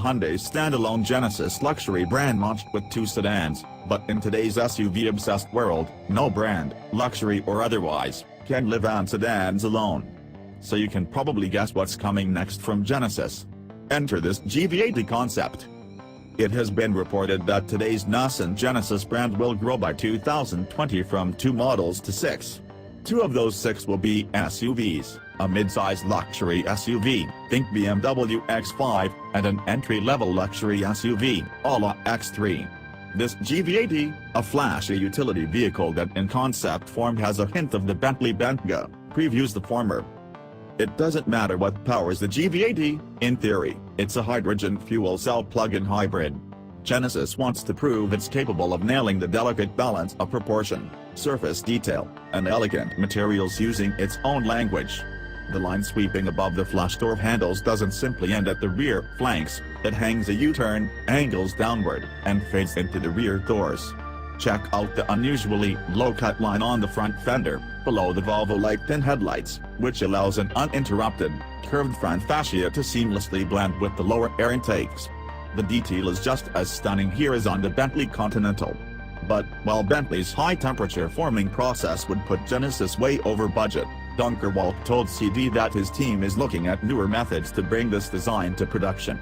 Hyundai's standalone Genesis luxury brand launched with 2 sedans, but in today's SUV-obsessed world, no brand, luxury or otherwise, can live on sedans alone. So you can probably guess what's coming next from Genesis. Enter this GV80 concept. It has been reported that today's Nissan Genesis brand will grow by 2020 from 2 models to 6. 2 of those 6 will be SUVs, a mid-size luxury SUV, think BMW X5, and an entry-level luxury SUV, a la X3. This GV80, a flashy utility vehicle that in concept form has a hint of the Bentley Bentayga, previews the former. It doesn't matter what powers the GV80, in theory, it's a hydrogen fuel cell plug-in hybrid. Genesis wants to prove it's capable of nailing the delicate balance of proportion, surface detail, and elegant materials using its own language. The line sweeping above the flush door handles doesn't simply end at the rear flanks, it hangs a U-turn, angles downward, and fades into the rear doors. Check out the unusually low-cut line on the front fender, below the Volvo-like thin headlights, which allows an uninterrupted, curved front fascia to seamlessly blend with the lower air intakes. The detail is just as stunning here as on the Bentley Continental. But, while Bentley's high-temperature forming process would put Genesis way over budget, Dunkerwaldt told CD that his team is looking at newer methods to bring this design to production.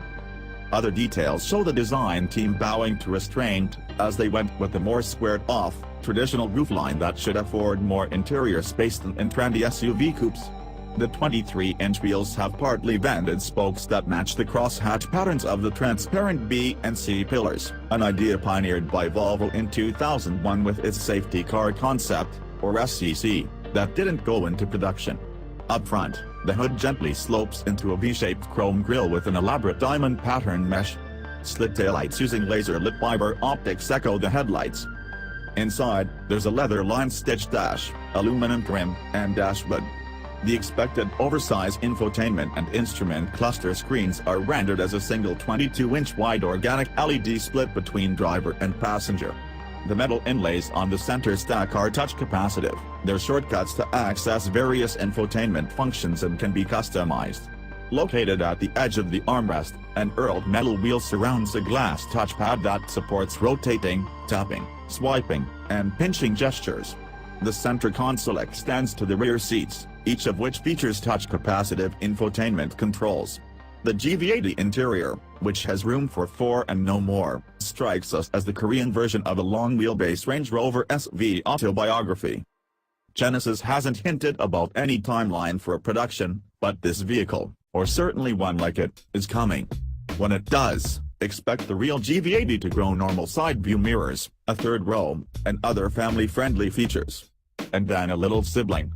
Other details show the design team bowing to restraint, as they went with the more squared-off, traditional roofline that should afford more interior space than in trendy SUV coupes. The 23-inch wheels have partly vented spokes that match the crosshatch patterns of the transparent B and C pillars, an idea pioneered by Volvo in 2001 with its safety car concept, or SCC, that didn't go into production. Up front, the hood gently slopes into a V-shaped chrome grille with an elaborate diamond pattern mesh. Slit taillights using laser-lit fiber optics echo the headlights. Inside, there's a leather-lined stitched dash, aluminum trim, and dashboard. The expected oversized infotainment and instrument cluster screens are rendered as a single 22-inch wide organic LED split between driver and passenger. The metal inlays on the center stack are touch capacitive, they're shortcuts to access various infotainment functions and can be customized. Located at the edge of the armrest, an knurled metal wheel surrounds a glass touchpad that supports rotating, tapping, swiping, and pinching gestures. The center console extends to the rear seats, each of which features touch-capacitive infotainment controls. The GV80 interior, which has room for 4 and no more, strikes us as the Korean version of a long-wheelbase Range Rover SV autobiography. Genesis hasn't hinted about any timeline for production, but this vehicle, or certainly one like it, is coming. When it does, expect the real GV80 to grow normal side view mirrors, a third row, and other family-friendly features. And then a little sibling,